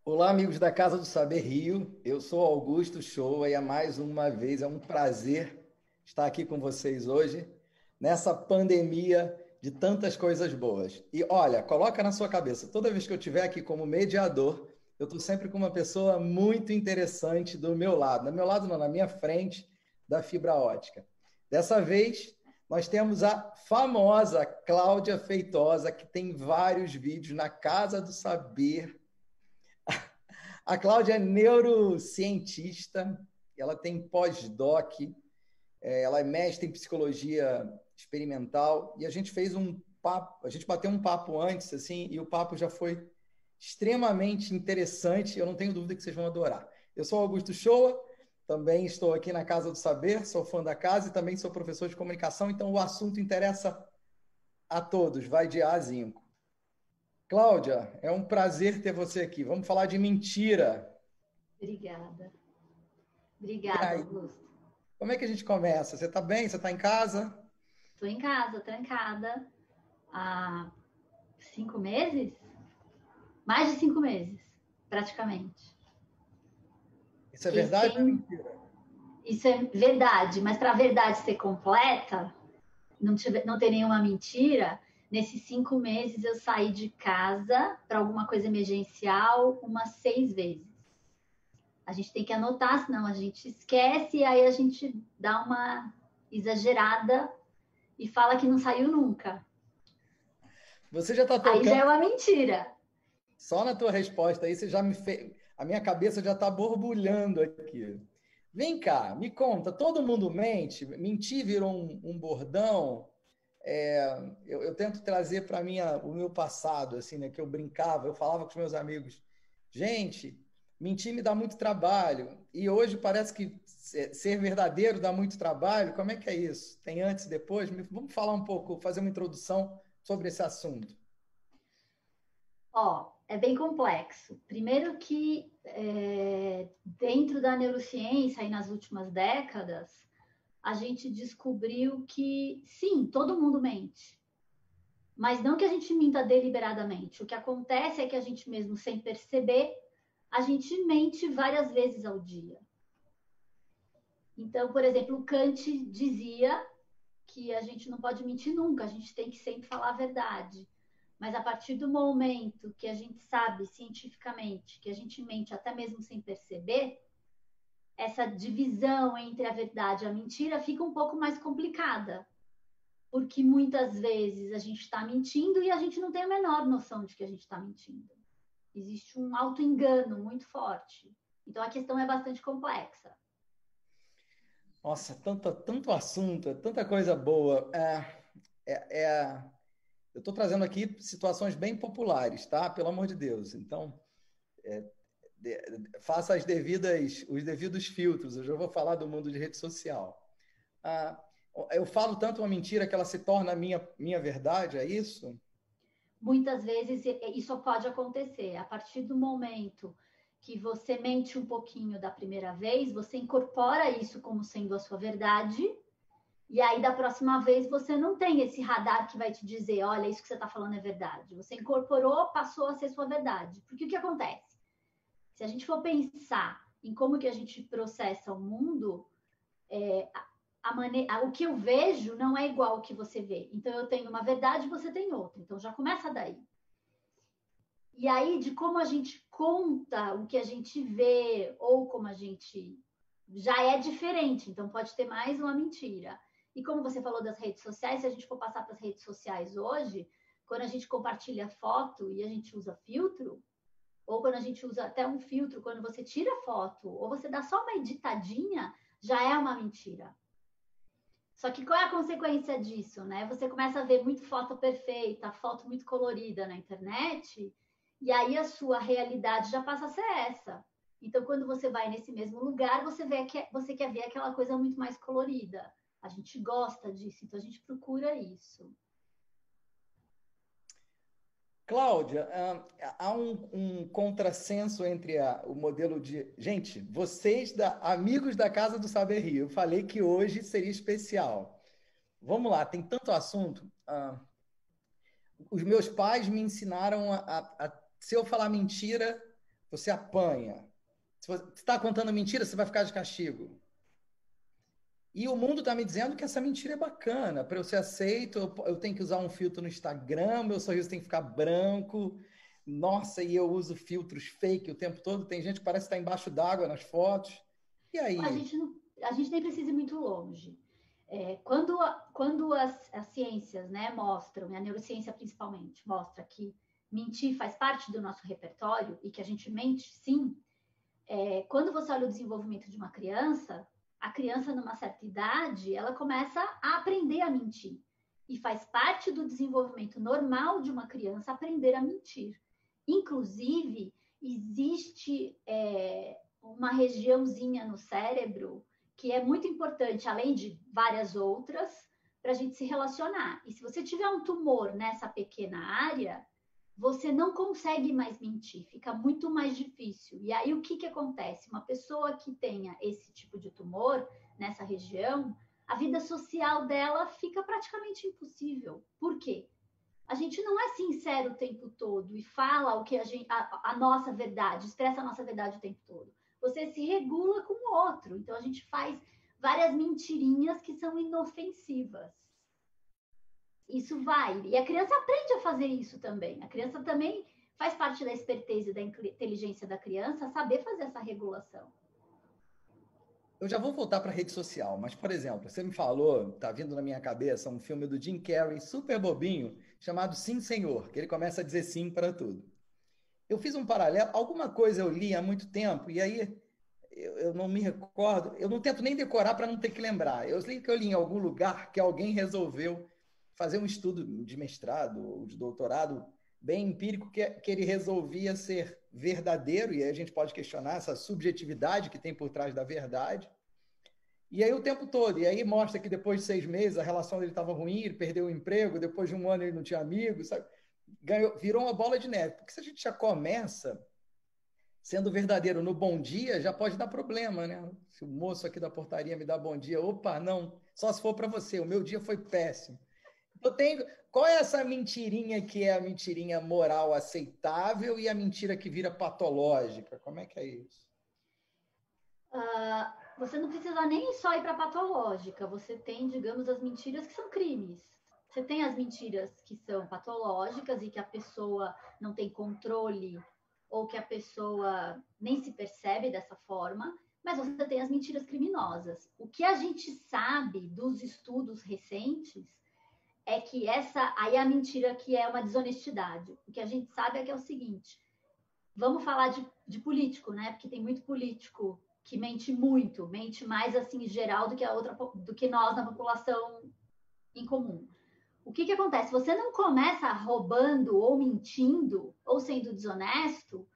Olá, amigos da Casa do Saber Rio. Eu sou Augusto Shoa e mais uma vez é um prazer estar aqui com vocês hoje nessa pandemia de tantas coisas boas. E olha, coloca na sua cabeça, toda vez que eu estiver aqui como mediador, eu estou sempre com uma pessoa muito interessante do meu lado. Do meu lado não, na minha frente da fibra ótica. Dessa vez, nós temos a famosa Cláudia Feitosa, que tem vários vídeos na Casa do Saber. A Cláudia é neurocientista, ela tem pós-doc, ela é mestre em psicologia experimental e a gente fez um papo, a gente bateu um papo antes, assim, e o papo já foi extremamente interessante. Eu não tenho dúvida que vocês vão adorar. Eu sou Augusto Shoa, também estou aqui na Casa do Saber, sou fã da casa e também sou professor de comunicação, então o assunto interessa a todos, vai de A a Zinco. Cláudia, é um prazer ter você aqui. Vamos falar de mentira. Obrigada. E Obrigada, aí? Augusto. Como é que a gente começa? Você está bem? Você está em casa? Estou em casa, trancada, há 5 meses? Mais de 5 meses, praticamente. Isso é Fiquei verdade ou é sem. mentira? Isso é verdade, mas para a verdade ser completa, não ter nenhuma mentira, nesses 5 meses eu saí de casa para alguma coisa emergencial umas 6 vezes. A gente tem que anotar, senão a gente esquece e aí a gente dá uma exagerada e fala que não saiu nunca. Você já está Aí já tocando é uma mentira. só na tua resposta aí, você já me fez. A minha cabeça já está borbulhando aqui. Vem cá, me conta, todo mundo mente? Mentir virou um bordão? Eu tento trazer para mim o meu passado, assim, né? Que eu brincava, eu falava com os meus amigos, gente, mentir me dá muito trabalho. E hoje parece que ser verdadeiro dá muito trabalho. Como é que é isso? Tem antes e depois? Vamos falar um pouco, fazer uma introdução sobre esse assunto. Ó, é bem complexo. Primeiro que dentro da neurociência e nas últimas décadas, a gente descobriu que sim, todo mundo mente. Mas não que a gente minta deliberadamente. O que acontece é que a gente mesmo sem perceber, a gente mente várias vezes ao dia. Então, por exemplo, Kant dizia que a gente não pode mentir nunca, a gente tem que sempre falar a verdade. Mas a partir do momento que a gente sabe cientificamente que a gente mente até mesmo sem perceber, essa divisão entre a verdade e a mentira fica um pouco mais complicada. Porque muitas vezes a gente está mentindo e a gente não tem a menor noção de que a gente está mentindo. Existe um auto-engano muito forte. Então a questão é bastante complexa. Nossa, tanto assunto, tanta coisa boa. Eu estou trazendo aqui situações bem populares, tá? Pelo amor de Deus. Então, faça os devidos filtros. Eu já vou falar do mundo de rede social. Ah, eu falo tanto uma mentira que ela se torna minha verdade, é isso? Muitas vezes isso pode acontecer. A partir do momento que você mente um pouquinho da primeira vez, você incorpora isso como sendo a sua verdade, e aí da próxima vez você não tem esse radar que vai te dizer, olha, isso que você está falando é verdade. Você incorporou, passou a ser sua verdade. Porque o que acontece? Se a gente for pensar em como que a gente processa o mundo, o que eu vejo não é igual ao que você vê. Então eu tenho uma verdade e você tem outra. Então já começa daí. E aí, de como a gente conta o que a gente vê, ou como a gente já é diferente, então pode ter mais uma mentira. E como você falou das redes sociais, se a gente for passar para as redes sociais hoje, quando a gente compartilha foto e a gente usa filtro, ou quando a gente usa até um filtro, quando você tira foto, ou você dá só uma editadinha, já é uma mentira. Só que qual é a consequência disso, né? Você começa a ver muito foto perfeita, foto muito colorida na internet, e aí a sua realidade já passa a ser essa. Então, quando você vai nesse mesmo lugar, você quer ver aquela coisa muito mais colorida. A gente gosta disso, então a gente procura isso. Cláudia, há um contrassenso entre o modelo de. Gente, amigos da Casa do Saber Rio, eu falei que hoje seria especial. Vamos lá, tem tanto assunto. Os meus pais me ensinaram se eu falar mentira, você apanha. Se você está contando mentira, você vai ficar de castigo. E o mundo está me dizendo que essa mentira é bacana. Para eu ser aceito, eu tenho que usar um filtro no Instagram, meu sorriso tem que ficar branco. Nossa, e eu uso filtros fake o tempo todo. Tem gente que parece estar embaixo d'água nas fotos. E A aí? gente, não, a gente nem precisa ir muito longe. Quando as ciências, né, mostram, e a neurociência principalmente, mostra que mentir faz parte do nosso repertório e que a gente mente sim, quando você olha o desenvolvimento de uma criança, a criança numa certa idade, ela começa a aprender a mentir. E faz parte do desenvolvimento normal de uma criança aprender a mentir. Inclusive, existe uma regiãozinha no cérebro que é muito importante, além de várias outras, para a gente se relacionar. E se você tiver um tumor nessa pequena área, você não consegue mais mentir, fica muito mais difícil. E aí o que, que acontece? Uma pessoa que tenha esse tipo de tumor nessa região, a vida social dela fica praticamente impossível. Por quê? A gente não é sincero o tempo todo e fala o que a nossa verdade, expressa a nossa verdade o tempo todo. Você se regula com o outro. Então a gente faz várias mentirinhas que são inofensivas. Isso vai. E a criança aprende a fazer isso também. A criança também faz parte da expertise da inteligência da criança saber fazer essa regulação. Eu já vou voltar para a rede social, mas, por exemplo, você me falou, tá vindo na minha cabeça um filme do Jim Carrey, super bobinho, chamado Sim, Senhor, que ele começa a dizer sim para tudo. Eu fiz um paralelo, alguma coisa eu li há muito tempo, e aí eu não me recordo, eu não tento nem decorar para não ter que lembrar. Eu sei que eu li em algum lugar que alguém resolveu fazer um estudo de mestrado ou de doutorado bem empírico, que ele resolvia ser verdadeiro, e aí a gente pode questionar essa subjetividade que tem por trás da verdade. E aí o tempo todo, e aí mostra que depois de 6 meses a relação dele estava ruim, ele perdeu o emprego, depois de um ano ele não tinha amigos, sabe? Virou uma bola de neve. Porque se a gente já começa sendo verdadeiro no bom dia, já pode dar problema, né? Se o moço aqui da portaria me dá bom dia, opa, não, só se for para você, o meu dia foi péssimo. Eu tenho, qual é essa mentirinha que é a mentirinha moral aceitável e a mentira que vira patológica? Como é que é isso? Você não precisa nem só ir para a patológica. Você tem, digamos, as mentiras que são crimes. Você tem as mentiras que são patológicas e que a pessoa não tem controle ou que a pessoa nem se percebe dessa forma, mas você tem as mentiras criminosas. O que a gente sabe dos estudos recentes é que essa aí é a mentira que é uma desonestidade. O que a gente sabe é que é o seguinte: vamos falar de político, né? Porque tem muito político que mente muito, mente mais assim em geral do que nós na população em comum. O que acontece? Você não começa roubando ou mentindo ou sendo desonesto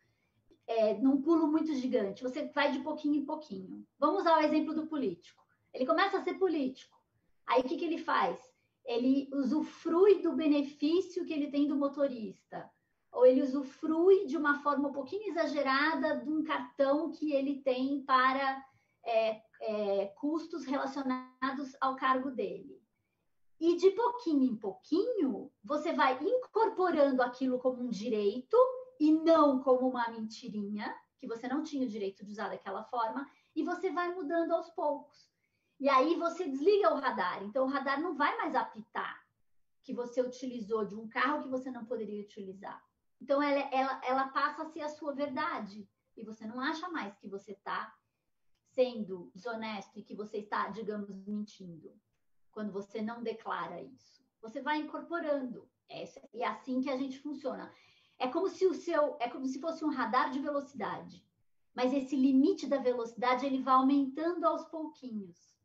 num pulo muito gigante. Você vai de pouquinho em pouquinho. Vamos usar o exemplo do político. Ele começa a ser político. Aí o que ele faz? Ele usufrui do benefício que ele tem do motorista. Ou ele usufrui de uma forma um pouquinho exagerada de um cartão que ele tem para custos relacionados ao cargo dele. E de pouquinho em pouquinho, você vai incorporando aquilo como um direito e não como uma mentirinha, que você não tinha o direito de usar daquela forma, e você vai mudando aos poucos. E aí você desliga o radar. Então, o radar não vai mais apitar que você utilizou de um carro que você não poderia utilizar. Então, ela passa a ser a sua verdade. E você não acha mais que você está sendo desonesto e que você está, digamos, mentindo. Quando você não declara isso. Você vai incorporando. E é assim que a gente funciona. É como se fosse um radar de velocidade. Mas esse limite da velocidade, ele vai aumentando aos pouquinhos.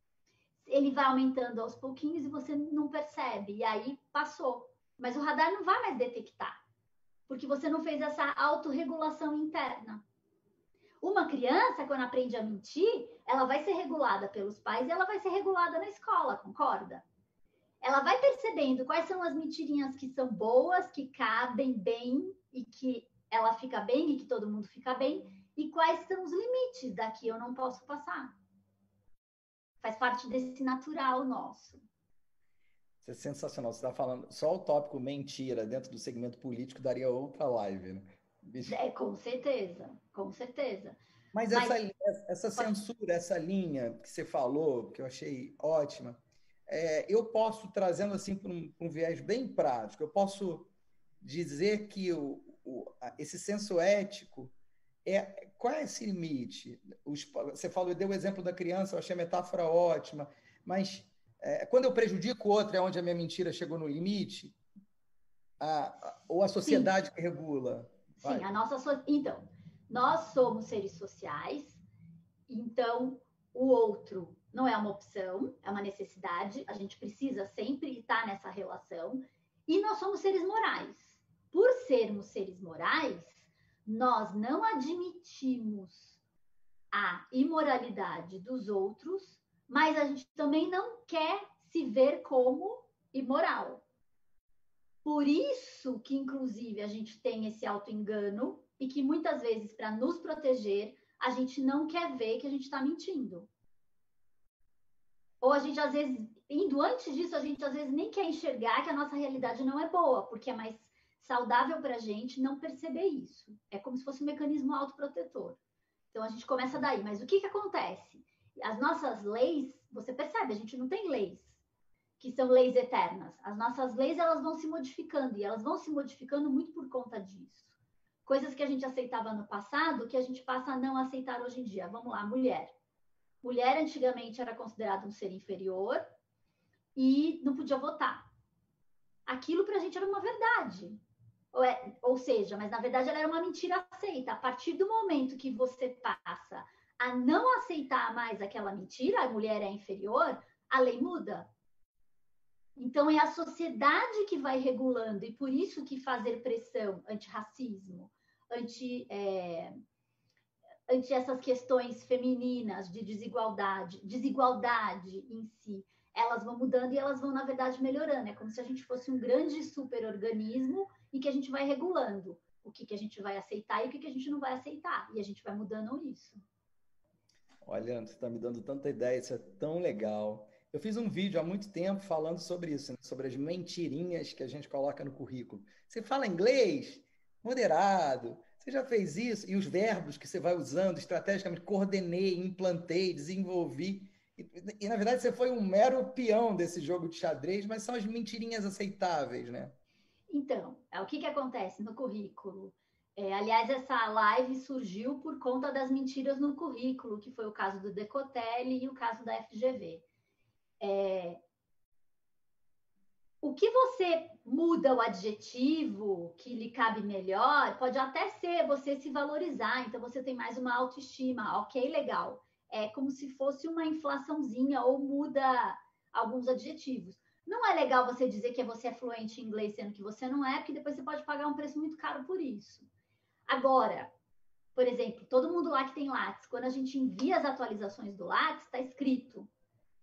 Ele vai aumentando aos pouquinhos e você não percebe. E aí passou. Mas o radar não vai mais detectar. Porque você não fez essa autorregulação interna. Uma criança, quando aprende a mentir, ela vai ser regulada pelos pais e ela vai ser regulada na escola, concorda? Ela vai percebendo quais são as mentirinhas que são boas, que cabem bem e que ela fica bem e que todo mundo fica bem, e quais são os limites daqui eu não posso passar. Faz parte desse natural nosso. Isso é sensacional. Você está falando, só o tópico mentira dentro do segmento político daria outra live, né? Com certeza, com certeza. Mas Mas essa pode, censura, essa linha que você falou, que eu achei ótima, eu posso, trazendo assim para um viés bem prático, eu posso dizer que esse senso ético, qual é esse limite? Você falou, deu o exemplo da criança, eu achei a metáfora ótima, mas quando eu prejudico o outro, é onde a minha mentira chegou no limite? Ou a sim, sociedade que regula? sim, Vai. então, nós somos seres sociais, então o outro não é uma opção, é uma necessidade, a gente precisa sempre estar nessa relação, e nós somos seres morais. Por sermos seres morais, nós não admitimos a imoralidade dos outros, mas a gente também não quer se ver como imoral. Por isso que, inclusive, a gente tem esse auto-engano e que muitas vezes, para nos proteger, a gente não quer ver que a gente está mentindo. Ou a gente, às vezes, indo antes disso, a gente às vezes nem quer enxergar que a nossa realidade não é boa, porque é mais saudável para a gente não perceber isso. É como se fosse um mecanismo autoprotetor. Então a gente começa daí. Mas o que, que acontece? As nossas leis, você percebe, a gente não tem leis que são leis eternas. As nossas leis, elas vão se modificando, e elas vão se modificando muito por conta disso. Coisas que a gente aceitava no passado, que a gente passa a não aceitar hoje em dia. Vamos lá, mulher. Mulher antigamente era considerada um ser inferior e não podia votar. Aquilo para a gente era uma verdade. Ou seja, mas na verdade ela era uma mentira aceita. A partir do momento que você passa a não aceitar mais aquela mentira, a mulher é inferior, a lei muda. Então é a sociedade que vai regulando, e por isso que fazer pressão antirracismo, ante essas questões femininas de desigualdade em si, elas vão mudando e elas vão, na verdade, melhorando. É como se a gente fosse um grande superorganismo e que a gente vai regulando o que a gente vai aceitar e o que a gente não vai aceitar. E a gente vai mudando isso. Olha, você está me dando tanta ideia, isso é tão legal. Eu fiz um vídeo há muito tempo falando sobre isso, né? Sobre as mentirinhas que a gente coloca no currículo. Você fala inglês? Moderado. Você já fez isso? E os verbos que você vai usando estrategicamente, coordenei, implantei, desenvolvi. Na verdade, você foi um mero peão desse jogo de xadrez, mas são as mentirinhas aceitáveis, né? Então, o que acontece no currículo? Aliás, essa live surgiu por conta das mentiras no currículo, que foi o caso do Decotelli e o caso da FGV. O que você muda o adjetivo que lhe cabe melhor, pode até ser você se valorizar, então você tem mais uma autoestima, ok, legal. É como se fosse uma inflaçãozinha ou muda alguns adjetivos. Não é legal você dizer que você é fluente em inglês, sendo que você não é, porque depois você pode pagar um preço muito caro por isso. Agora, por exemplo, todo mundo lá que tem Lattes, quando a gente envia as atualizações do Lattes, está escrito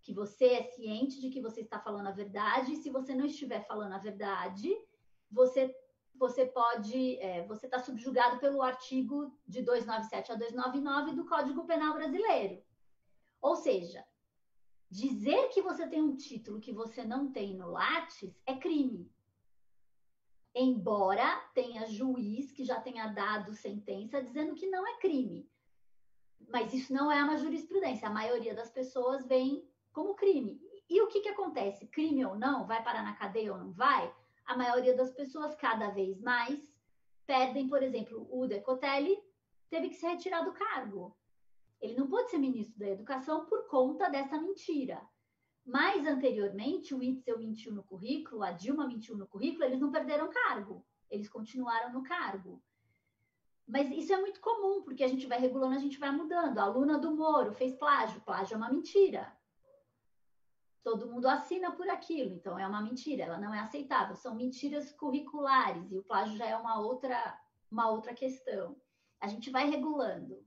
que você é ciente de que você está falando a verdade, e se você não estiver falando a verdade, você pode, você está subjugado pelo artigo de 297 a 299 do Código Penal Brasileiro. Ou seja, dizer que você tem um título que você não tem no Lattes é crime. Embora tenha juiz que já tenha dado sentença dizendo que não é crime. Mas isso não é uma jurisprudência. A maioria das pessoas vem como crime. E o que acontece? Crime ou não? Vai parar na cadeia ou não vai? A maioria das pessoas, cada vez mais, perdem, por exemplo, o Decotelli teve que se retirar do cargo. Ele não pôde ser ministro da Educação por conta dessa mentira. Mas, anteriormente, o Itzel mentiu no currículo, a Dilma mentiu no currículo, eles não perderam cargo. Eles continuaram no cargo. Mas isso é muito comum, porque a gente vai regulando, a gente vai mudando. A aluna do Moro fez plágio. Plágio é uma mentira. Todo mundo assina por aquilo, então é uma mentira, ela não é aceitável. São mentiras curriculares e o plágio já é uma outra questão. A gente vai regulando.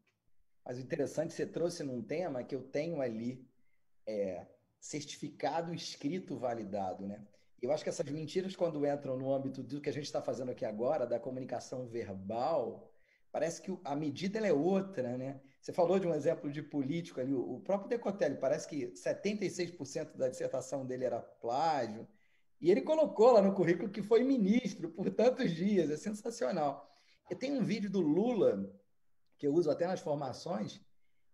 Mas o interessante, você trouxe num tema que eu tenho ali, certificado escrito validado, né? Eu acho que essas mentiras, quando entram no âmbito do que a gente está fazendo aqui agora, da comunicação verbal, parece que a medida ela é outra, né? Você falou de um exemplo de político ali, o próprio Decotelli, parece que 76% da dissertação dele era plágio, e ele colocou lá no currículo que foi ministro por tantos dias, é sensacional. Eu tenho um vídeo do Lula, que eu uso até nas formações,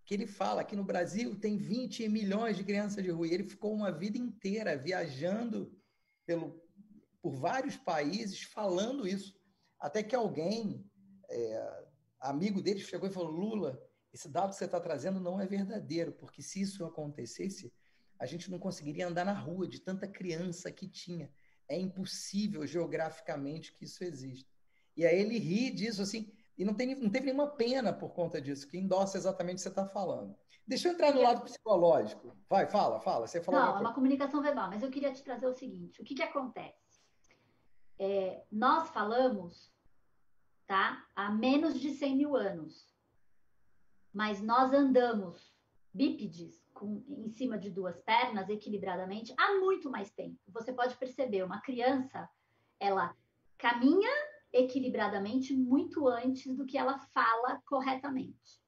que ele fala que no Brasil tem 20 milhões de crianças de rua. E ele ficou uma vida inteira viajando por vários países falando isso. Até que alguém, amigo dele, chegou e falou: Lula, esse dado que você está trazendo não é verdadeiro, porque se isso acontecesse, a gente não conseguiria andar na rua de tanta criança que tinha. É impossível geograficamente que isso exista. E aí ele ri disso assim, e não teve nenhuma pena por conta disso, que endossa exatamente o que você está falando. Deixa eu entrar no lado psicológico. Vai, fala. Você falou Não, alguma é uma coisa. comunicação verbal, mas eu queria te trazer o seguinte: o que acontece? Nós falamos, tá, há menos de 100 mil anos, mas nós andamos bípedes em cima de duas pernas equilibradamente há muito mais tempo. Você pode perceber, uma criança, ela caminha equilibradamente muito antes do que ela fala corretamente.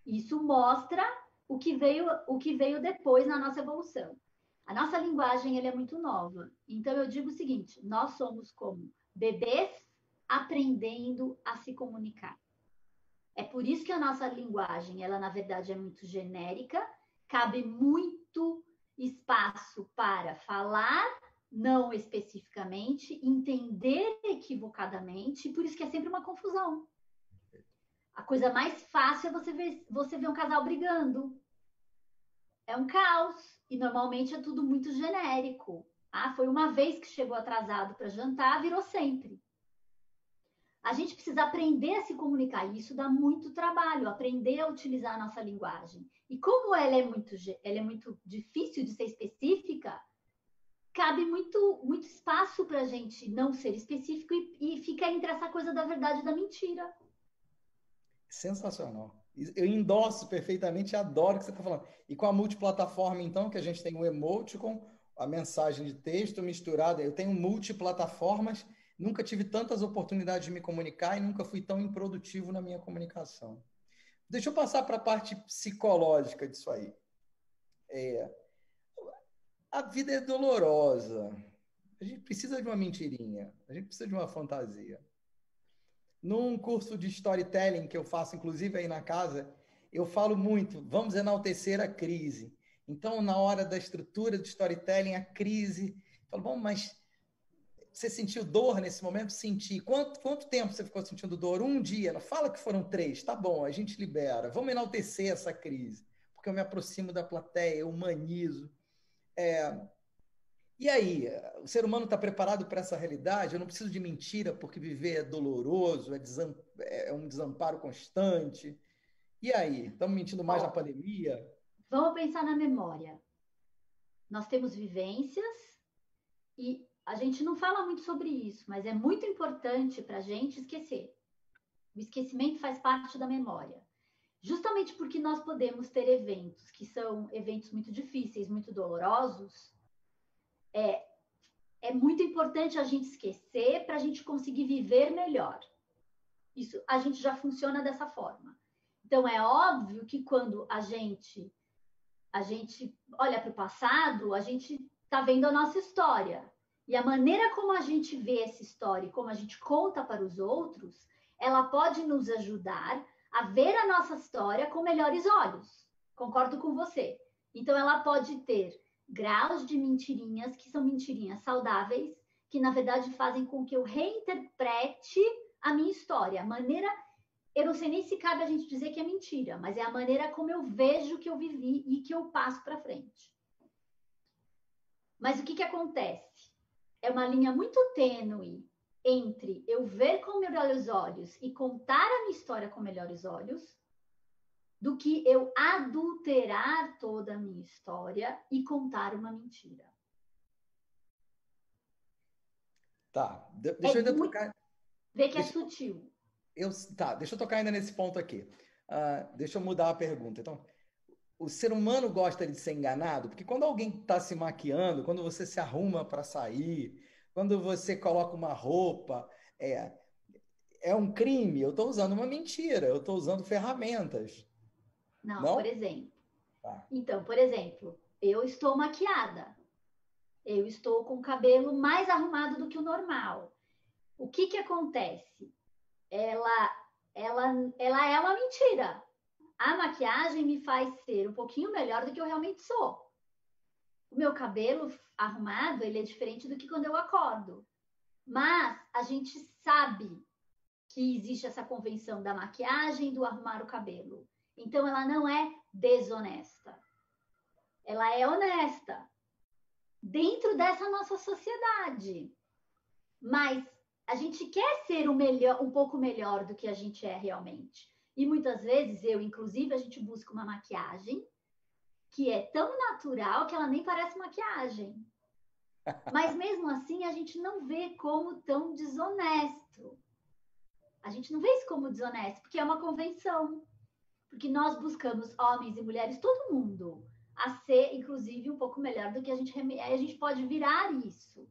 Isso mostra o que veio depois na nossa evolução. A nossa linguagem ela é muito nova. Então eu digo o seguinte: nós somos como bebês aprendendo a se comunicar. É por isso que a nossa linguagem, ela na verdade é muito genérica, cabe muito espaço para falar não especificamente, entender equivocadamente, e por isso que é sempre uma confusão. A coisa mais fácil é você ver um casal brigando. É um caos. E normalmente é tudo muito genérico. Ah, foi uma vez que chegou atrasado para jantar, virou sempre. A gente precisa aprender a se comunicar. E isso dá muito trabalho, aprender a utilizar a nossa linguagem. E como ela é muito difícil de ser específica, cabe muito espaço para a gente não ser específico e fica entre essa coisa da verdade e da mentira. Sensacional. Eu endosso perfeitamente, adoro o que você está falando. E com a multiplataforma, então, que a gente tem o emoticon, a mensagem de texto misturada. Eu tenho multiplataformas, nunca tive tantas oportunidades de me comunicar e nunca fui tão improdutivo na minha comunicação. Deixa eu passar para a parte psicológica disso aí. A vida é dolorosa. A gente precisa de uma mentirinha, a gente precisa de uma fantasia. Num curso de storytelling que eu faço, inclusive aí na casa, eu falo muito, vamos enaltecer a crise. Então, na hora da estrutura do storytelling, a crise, eu falo, bom, mas você sentiu dor nesse momento? Senti. Quanto tempo você ficou sentindo dor? Um dia. Ela fala que foram 3. Tá bom, a gente libera. Vamos enaltecer essa crise. Porque eu me aproximo da plateia, eu humanizo. E aí, o ser humano está preparado para essa realidade? Eu não preciso de mentira porque viver é doloroso, é um desamparo constante. E aí, estamos mentindo mais na pandemia? Vamos pensar na memória. Nós temos vivências e a gente não fala muito sobre isso, mas é muito importante para a gente esquecer. O esquecimento faz parte da memória. Justamente porque nós podemos ter eventos que são eventos muito difíceis, muito dolorosos, é muito importante a gente esquecer para a gente conseguir viver melhor. Isso, a gente já funciona dessa forma. Então, é óbvio que quando a gente olha para o passado, a gente está vendo a nossa história. E a maneira como a gente vê essa história e como a gente conta para os outros, ela pode nos ajudar a ver a nossa história com melhores olhos. Concordo com você. Então, ela pode ter graus de mentirinhas que são mentirinhas saudáveis, que na verdade fazem com que eu reinterprete a minha história. A maneira, eu não sei nem se cabe a gente dizer que é mentira, mas é a maneira como eu vejo que eu vivi e que eu passo para frente. Mas o que acontece? É uma linha muito tênue entre eu ver com melhores olhos e contar a minha história com melhores olhos, do que eu adulterar toda a minha história e contar uma mentira. Tá, deixa eu ainda tocar. Vê que é sutil. Deixa eu tocar ainda nesse ponto aqui. Deixa eu mudar a pergunta. Então, o ser humano gosta de ser enganado, porque quando alguém está se maquiando, quando você se arruma para sair, quando você coloca uma roupa, é um crime. Eu estou usando uma mentira, eu estou usando ferramentas. Não, Não? por exemplo. Tá. Então, por exemplo, eu estou maquiada. Eu estou com o cabelo mais arrumado do que o normal. O que acontece? ela é uma mentira. A maquiagem me faz ser um pouquinho melhor do que eu realmente sou. O meu cabelo arrumado, ele é diferente do que quando eu acordo. Mas a gente sabe que existe essa convenção da maquiagem, do arrumar o cabelo. Então ela não é desonesta. Ela é honesta dentro dessa nossa sociedade. Mas a gente quer ser um pouco melhor do que a gente é realmente. E muitas vezes, inclusive, a gente busca uma maquiagem que é tão natural que ela nem parece maquiagem. Mas mesmo assim, a gente não vê como tão desonesto. A gente não vê isso como desonesto, porque é uma convenção. Porque nós buscamos homens e mulheres, todo mundo, a ser, inclusive, um pouco melhor do que a gente é. A gente pode virar isso.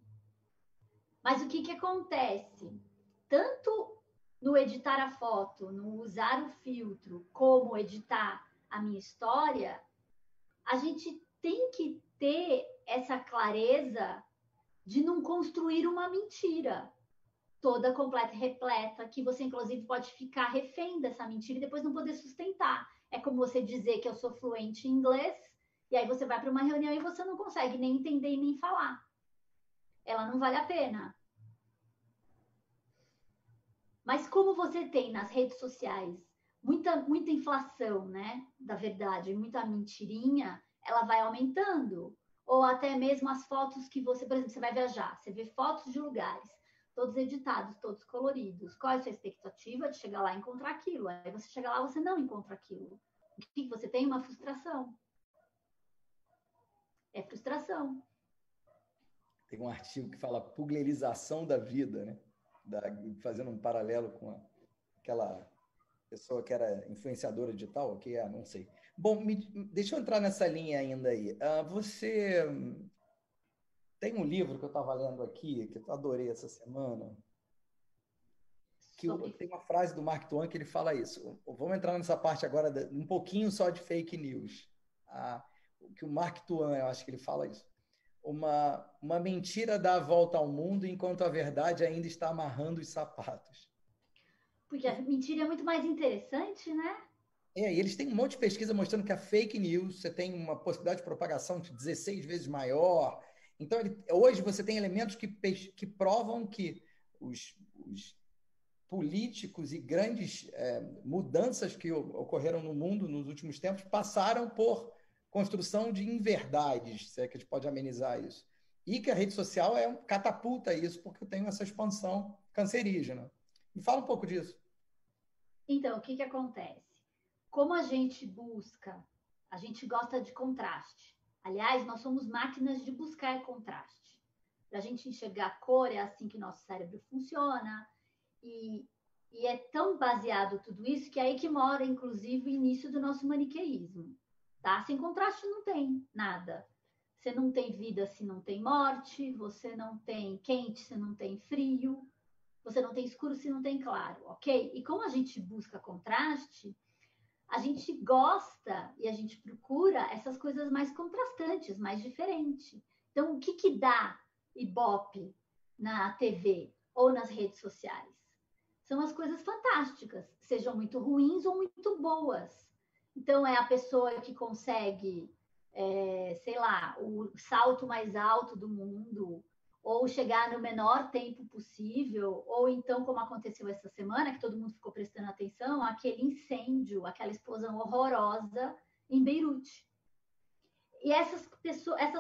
Mas o que acontece? Tanto no editar a foto, no usar o filtro, como editar a minha história, a gente tem que ter essa clareza de não construir uma mentira toda completa e repleta, que você, inclusive, pode ficar refém dessa mentira e depois não poder sustentar. É como você dizer que eu sou fluente em inglês, e aí você vai para uma reunião e você não consegue nem entender e nem falar. Ela não vale a pena. Mas como você tem nas redes sociais muita inflação, né, da verdade, muita mentirinha, ela vai aumentando. Ou até mesmo as fotos que você, por exemplo, você vai viajar, você vê fotos de lugares, todos editados, todos coloridos. Qual é a sua expectativa de chegar lá e encontrar aquilo? Aí você chega lá, você não encontra aquilo. O que você tem? Uma frustração. É frustração. Tem um artigo que fala puglerização da vida, né? Fazendo um paralelo com aquela pessoa que era influenciadora digital, o que é, não sei. Bom, deixa eu entrar nessa linha ainda aí. Você tem um livro que eu estava lendo aqui, que eu adorei essa semana, que tem uma frase do Mark Twain que ele fala isso. Vamos entrar nessa parte agora, um pouquinho só de fake news. Que o Mark Twain, eu acho que ele fala isso. Uma mentira dá a volta ao mundo enquanto a verdade ainda está amarrando os sapatos. Porque a mentira é muito mais interessante, né? E eles têm um monte de pesquisa mostrando que a fake news, você tem uma possibilidade de propagação de 16 vezes maior. Então, hoje você tem elementos que provam que os políticos e grandes mudanças que ocorreram no mundo nos últimos tempos passaram por construção de inverdades, se é que a gente pode amenizar isso. E que a rede social catapulta isso, porque eu tenho essa expansão cancerígena. Me fala um pouco disso. Então, o que acontece? Como a gente gosta de contraste. Aliás, nós somos máquinas de buscar contraste. Para a gente enxergar cor, é assim que nosso cérebro funciona. E é tão baseado tudo isso que é aí que mora, inclusive, o início do nosso maniqueísmo. Tá? Sem contraste não tem nada. Você não tem vida se não tem morte, você não tem quente se não tem frio, você não tem escuro se não tem claro, ok? E como a gente busca contraste, a gente gosta e a gente procura essas coisas mais contrastantes, mais diferentes. Então, o que dá Ibope na TV ou nas redes sociais? São as coisas fantásticas, sejam muito ruins ou muito boas. Então, é a pessoa que consegue, sei lá, o salto mais alto do mundo, ou chegar no menor tempo possível, ou então, como aconteceu essa semana, que todo mundo ficou prestando atenção, aquele incêndio, aquela explosão horrorosa em Beirute. E essas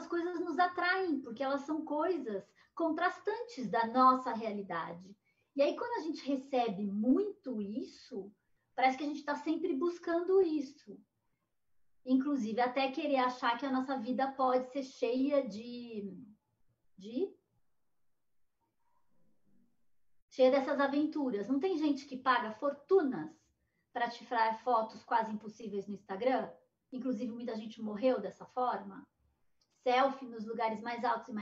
coisas nos atraem, porque elas são coisas contrastantes da nossa realidade. E aí, quando a gente recebe muito isso, parece que a gente está sempre buscando isso. Inclusive, até querer achar que a nossa vida pode ser cheia cheia dessas aventuras. Não tem gente que paga fortunas para tirar fotos quase impossíveis no Instagram? Inclusive, muita gente morreu dessa forma. Selfie nos lugares mais altos e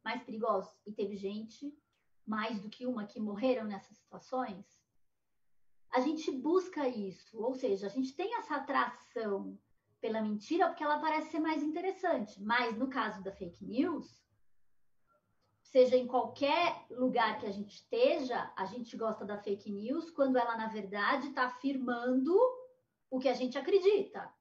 mais perigosos. E teve gente, mais do que uma, que morreram nessas situações. A gente busca isso. Ou seja, a gente tem essa atração pela mentira porque ela parece ser mais interessante. Mas no caso da fake news, seja em qualquer lugar que a gente esteja, a gente gosta da fake news quando ela, na verdade, está afirmando o que a gente acredita.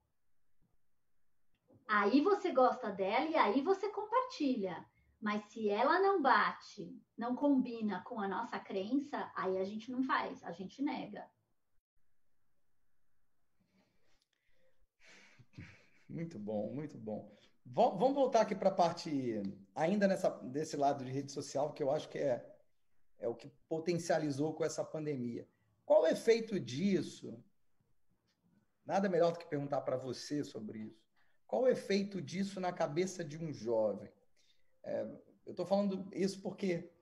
Aí você gosta dela e aí você compartilha. Mas se ela não bate, não combina com a nossa crença, aí a gente não faz, a gente nega. Muito bom, muito bom. Vamos voltar aqui para a parte, ainda desse lado de rede social, que eu acho que é o que potencializou com essa pandemia. Qual o efeito disso? Nada melhor do que perguntar para você sobre isso. Qual o efeito disso na cabeça de um jovem? Eu estou falando isso porque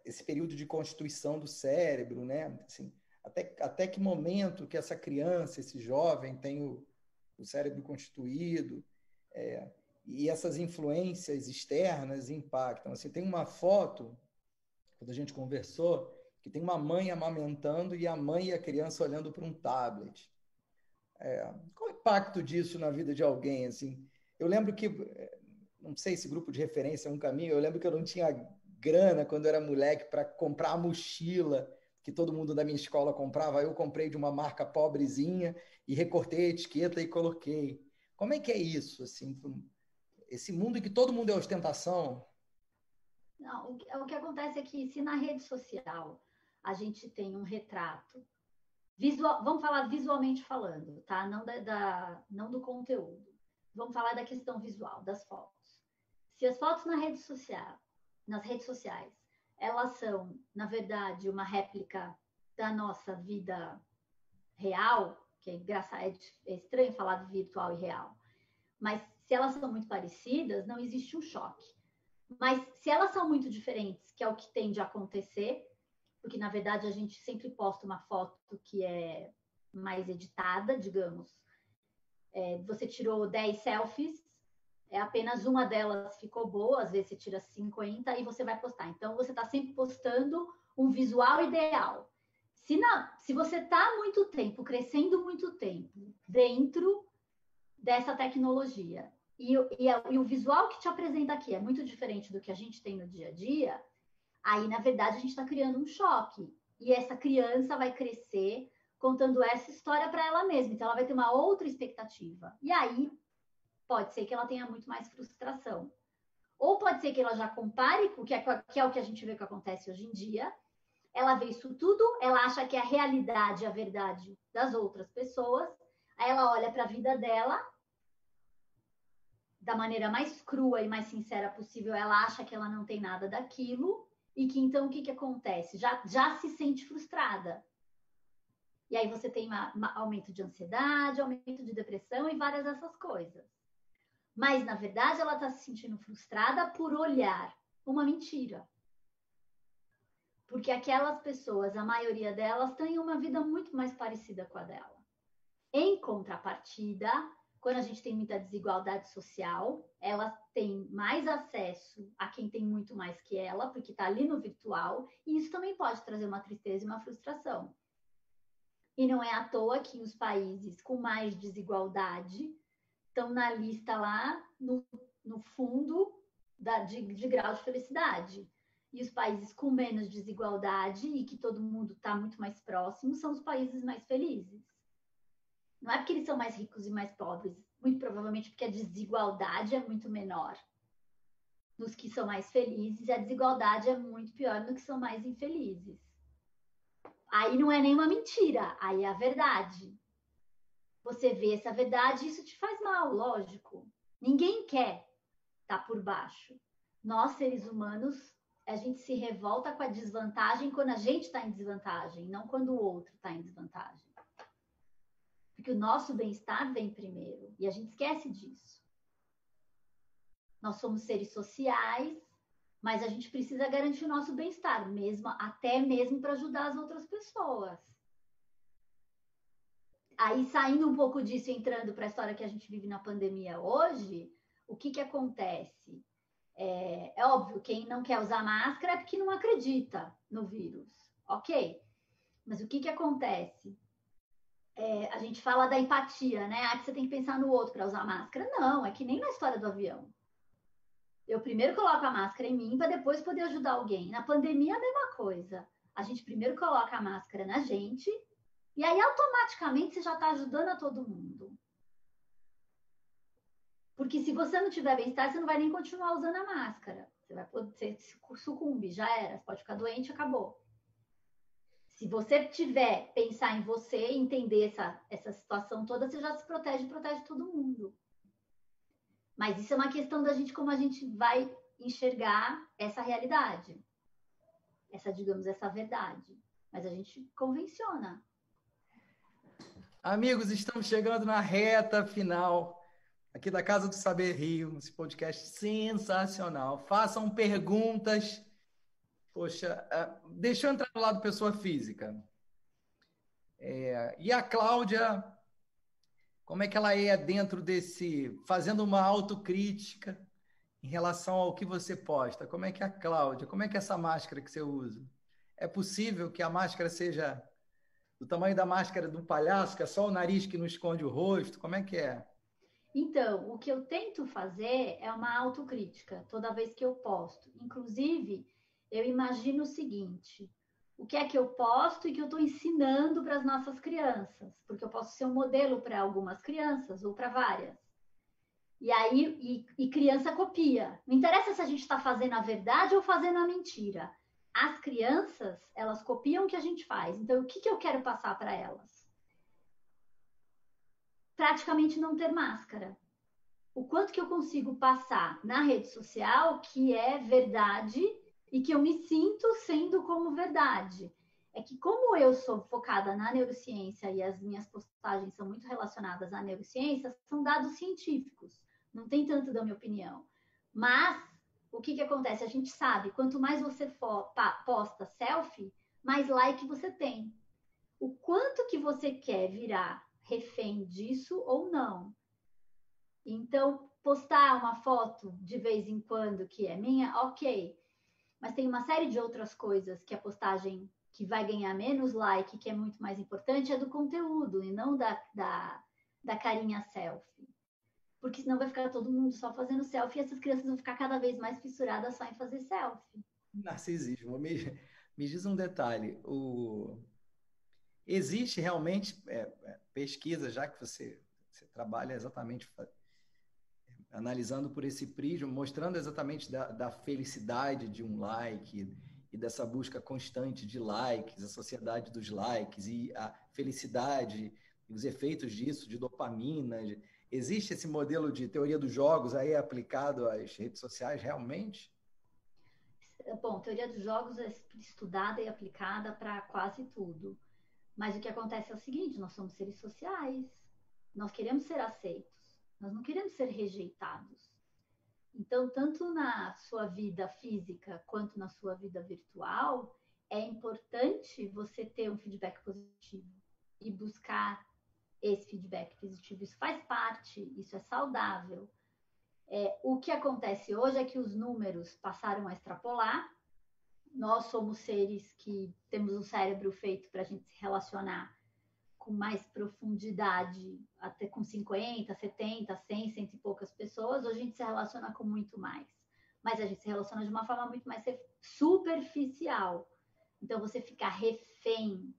esse período de constituição do cérebro, né? Assim, até que momento que essa criança, esse jovem tem o cérebro constituído, e essas influências externas impactam. Assim, tem uma foto, quando a gente conversou, que tem uma mãe amamentando e a mãe e a criança olhando para um tablet. Qual o impacto disso na vida de alguém? Assim, eu lembro que, não sei se grupo de referência é um caminho, eu lembro que eu não tinha grana quando eu era moleque para comprar a mochila que todo mundo da minha escola comprava. Eu comprei de uma marca pobrezinha e recortei a etiqueta e coloquei. Como é que é isso? Assim, esse mundo em que todo mundo é ostentação? Não, o que acontece é que se na rede social a gente tem um retrato visual, vamos falar visualmente falando, tá? Não do conteúdo. Vamos falar da questão visual, das fotos. Se as fotos nas redes sociais, elas são, na verdade, uma réplica da nossa vida real, que é engraçado, é estranho falar de virtual e real, mas se elas são muito parecidas, não existe um choque. Mas se elas são muito diferentes, que é o que tende a acontecer, porque na verdade a gente sempre posta uma foto que é mais editada, digamos. Você tirou 10 selfies, apenas uma delas ficou boa, às vezes você tira 50 e você vai postar. Então você está sempre postando um visual ideal. Se você está muito tempo, crescendo muito tempo dentro dessa tecnologia e o visual que te apresenta aqui é muito diferente do que a gente tem no dia a dia, aí, na verdade, a gente está criando um choque. E essa criança vai crescer contando essa história para ela mesma. Então, ela vai ter uma outra expectativa. E aí, pode ser que ela tenha muito mais frustração. Ou pode ser que ela já compare, que é o que a gente vê que acontece hoje em dia. Ela vê isso tudo, ela acha que é a realidade, a verdade das outras pessoas. Aí ela olha para a vida dela da maneira mais crua e mais sincera possível. Ela acha que ela não tem nada daquilo e que então o que acontece? Já se sente frustrada. E aí você tem aumento de ansiedade, aumento de depressão e várias dessas coisas. Mas, na verdade, ela está se sentindo frustrada por olhar uma mentira. Porque aquelas pessoas, a maioria delas, têm uma vida muito mais parecida com a dela. Em contrapartida, quando a gente tem muita desigualdade social, ela tem mais acesso a quem tem muito mais que ela, porque está ali no virtual, e isso também pode trazer uma tristeza e uma frustração. E não é à toa que os países com mais desigualdade estão na lista lá no fundo de grau de felicidade. E os países com menos desigualdade e que todo mundo está muito mais próximo são os países mais felizes. Não é porque eles são mais ricos e mais pobres, muito provavelmente porque a desigualdade é muito menor nos que são mais felizes e a desigualdade é muito pior nos que são mais infelizes. Aí não é nenhuma mentira, aí é a verdade. Você vê essa verdade e isso te faz mal, lógico. Ninguém quer estar por baixo. Nós, seres humanos, a gente se revolta com a desvantagem quando a gente está em desvantagem, não quando o outro está em desvantagem. Porque o nosso bem-estar vem primeiro e a gente esquece disso. Nós somos seres sociais, mas a gente precisa garantir o nosso bem-estar, até mesmo para ajudar as outras pessoas. Aí, saindo um pouco disso, entrando para a história que a gente vive na pandemia hoje, o que acontece? É óbvio, quem não quer usar máscara é porque não acredita no vírus, ok? Mas o que acontece? A gente fala da empatia, né? Que você tem que pensar no outro para usar máscara. Não, é que nem na história do avião. Eu primeiro coloco a máscara em mim para depois poder ajudar alguém. Na pandemia, a mesma coisa. A gente primeiro coloca a máscara na gente e aí automaticamente você já está ajudando a todo mundo. Porque se você não tiver bem-estar, você não vai nem continuar usando a máscara. Você vai poder sucumbe, já era. Você pode ficar doente, acabou. Se você tiver, pensar em você, entender essa situação toda, você já se protege e protege todo mundo. Mas isso é uma questão da gente, como a gente vai enxergar essa realidade. Digamos, essa verdade. Mas a gente convenciona. Amigos, estamos chegando na reta final aqui da Casa do Saber Rio, esse podcast sensacional. Façam perguntas. Poxa, deixa eu entrar no lado pessoa física. E a Cláudia, como é que ela é dentro fazendo uma autocrítica em relação ao que você posta? Como é que é a Cláudia, como é que é essa máscara que você usa? É possível que a máscara seja do tamanho da máscara do palhaço, que é só o nariz que não esconde o rosto? Como é que é? Então, o que eu tento fazer é uma autocrítica toda vez que eu posto. Inclusive, eu imagino o seguinte: o que é que eu posto e que eu estou ensinando para as nossas crianças? Porque eu posso ser um modelo para algumas crianças ou para várias. E aí, criança copia. Não interessa se a gente está fazendo a verdade ou fazendo a mentira. As crianças, elas copiam o que a gente faz. Então, o que eu quero passar para elas? Praticamente não ter máscara. O quanto que eu consigo passar na rede social que é verdade e que eu me sinto sendo como verdade. É que como eu sou focada na neurociência e as minhas postagens são muito relacionadas à neurociência, são dados científicos. Não tem tanto da minha opinião. Mas o que acontece? A gente sabe, quanto mais você posta selfie, mais like você tem. O quanto que você quer virar refém disso ou não. Então, postar uma foto de vez em quando que é minha, ok. Mas tem uma série de outras coisas que a postagem que vai ganhar menos like, que é muito mais importante, é do conteúdo e não da carinha selfie. Porque senão vai ficar todo mundo só fazendo selfie e essas crianças vão ficar cada vez mais fissuradas só em fazer selfie. Narcisismo. Me diz um detalhe. Existe realmente pesquisa, já que você trabalha exatamente analisando por esse prisma, mostrando exatamente da felicidade de um like e dessa busca constante de likes, a sociedade dos likes e a felicidade, os efeitos disso, de dopamina. Existe esse modelo de teoria dos jogos aí aplicado às redes sociais realmente? Bom, teoria dos jogos é estudada e aplicada para quase tudo. Mas o que acontece é o seguinte: nós somos seres sociais, nós queremos ser aceitos, nós não queremos ser rejeitados. Então, tanto na sua vida física quanto na sua vida virtual, é importante você ter um feedback positivo e buscar esse feedback positivo. Isso faz parte, isso é saudável. O que acontece hoje é que os números passaram a extrapolar. Nós somos seres que temos um cérebro feito para a gente se relacionar com mais profundidade, até com 50, 70, 100, cento e poucas pessoas. Hoje a gente se relaciona com muito mais. Mas a gente se relaciona de uma forma muito mais superficial. Então, você ficar refém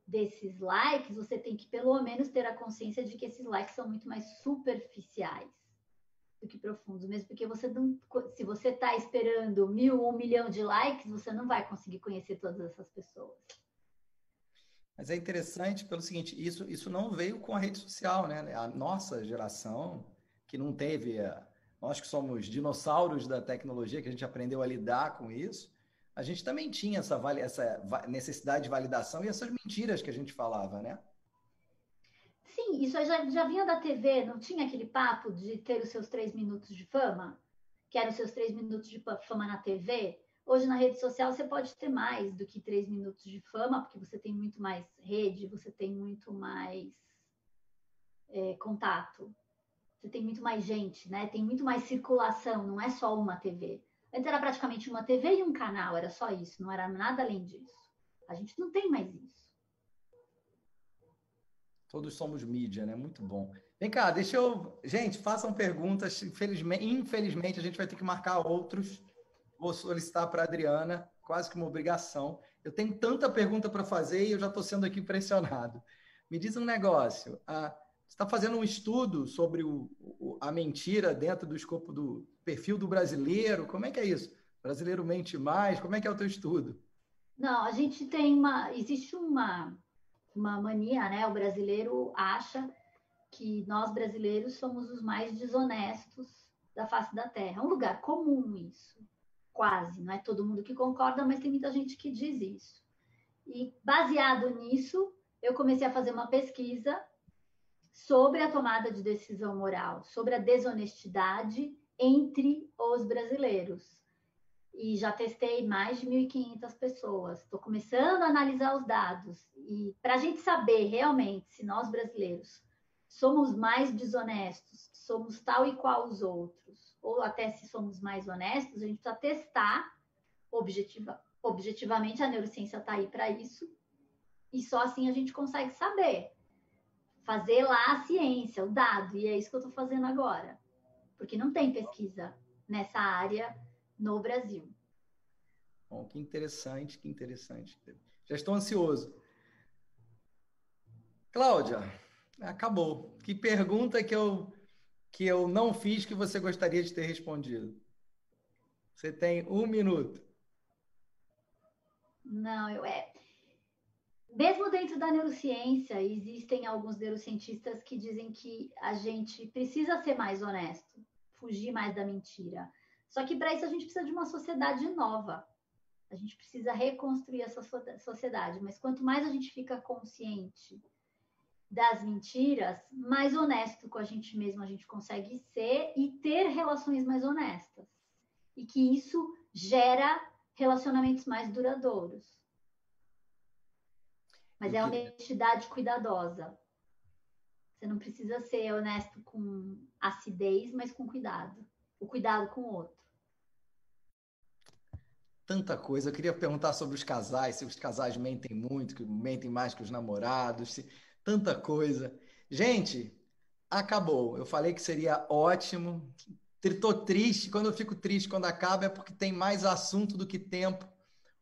desses likes, você tem que pelo menos ter a consciência de que esses likes são muito mais superficiais do que profundos, mesmo porque você não, se você está esperando 1.000 ou 1 milhão de likes, você não vai conseguir conhecer todas essas pessoas. Mas é interessante pelo seguinte, isso não veio com a rede social, né? A nossa geração, que não teve, nós que somos dinossauros da tecnologia, que a gente aprendeu a lidar com isso, a gente também tinha essa necessidade de validação e essas mentiras que a gente falava, né? Sim, isso já vinha da TV, não tinha aquele papo de ter os seus 3 minutos de fama? Que eram os seus 3 minutos de fama na TV? Hoje na rede social você pode ter mais do que 3 minutos de fama, porque você tem muito mais rede, você tem muito mais contato, você tem muito mais gente, né? Tem muito mais circulação, não é só uma TV. Antes era praticamente uma TV e um canal, era só isso, não era nada além disso. A gente não tem mais isso. Todos somos mídia, né? Muito bom. Vem cá, deixa eu. Gente, façam perguntas. Infelizmente, a gente vai ter que marcar outros. Vou solicitar para a Adriana, quase que uma obrigação. Eu tenho tanta pergunta para fazer e eu já estou sendo aqui pressionado. Me diz um negócio. Você está fazendo um estudo sobre a mentira dentro do escopo do perfil do brasileiro? Como é que é isso? O brasileiro mente mais? Como é que é o teu estudo? Não, a gente tem uma. Existe uma mania, né? O brasileiro acha que nós brasileiros somos os mais desonestos da face da Terra. É um lugar comum isso, quase. Não é todo mundo que concorda, mas tem muita gente que diz isso. E baseado nisso, eu comecei a fazer uma pesquisa sobre a tomada de decisão moral, sobre a desonestidade entre os brasileiros. E já testei mais de 1.500 pessoas. Estou começando a analisar os dados. E para a gente saber realmente se nós brasileiros somos mais desonestos, somos tal e qual os outros, ou até se somos mais honestos, a gente precisa testar objetivamente. A neurociência está aí para isso. E só assim a gente consegue saber. Fazer lá a ciência, o dado. E é isso que eu estou fazendo agora. Porque não tem pesquisa nessa área no Brasil. Bom, que interessante, que interessante. Já estou ansioso. Cláudia, acabou. Que pergunta que eu não fiz que você gostaria de ter respondido? Você tem 1 minuto. Não, mesmo dentro da neurociência, existem alguns neurocientistas que dizem que a gente precisa ser mais honesto, fugir mais da mentira. Só que para isso a gente precisa de uma sociedade nova. A gente precisa reconstruir essa sociedade. Mas quanto mais a gente fica consciente das mentiras, mais honesto com a gente mesmo a gente consegue ser e ter relações mais honestas. E que isso gera relacionamentos mais duradouros. Mas é honestidade cuidadosa. Você não precisa ser honesto com acidez, mas com cuidado. O cuidado com o outro. Tanta coisa. Eu queria perguntar sobre os casais, se os casais mentem muito, que mentem mais que os namorados, tanta coisa. Gente, acabou. Eu falei que seria ótimo. Estou triste. Quando eu fico triste quando acaba é porque tem mais assunto do que tempo.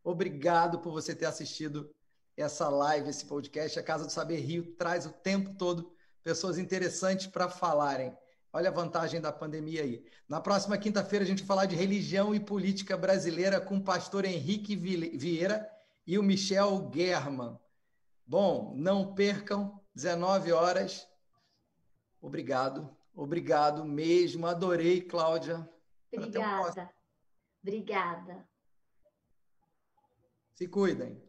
Obrigado por você ter assistido essa live, esse podcast. A Casa do Saber Rio traz o tempo todo pessoas interessantes para falarem. Olha a vantagem da pandemia aí. Na próxima quinta-feira a gente vai falar de religião e política brasileira com o pastor Henrique Vieira e o Michel German. Bom, não percam, 19 horas. Obrigado, obrigado mesmo. Adorei, Cláudia. Obrigada. Obrigada. Se cuidem.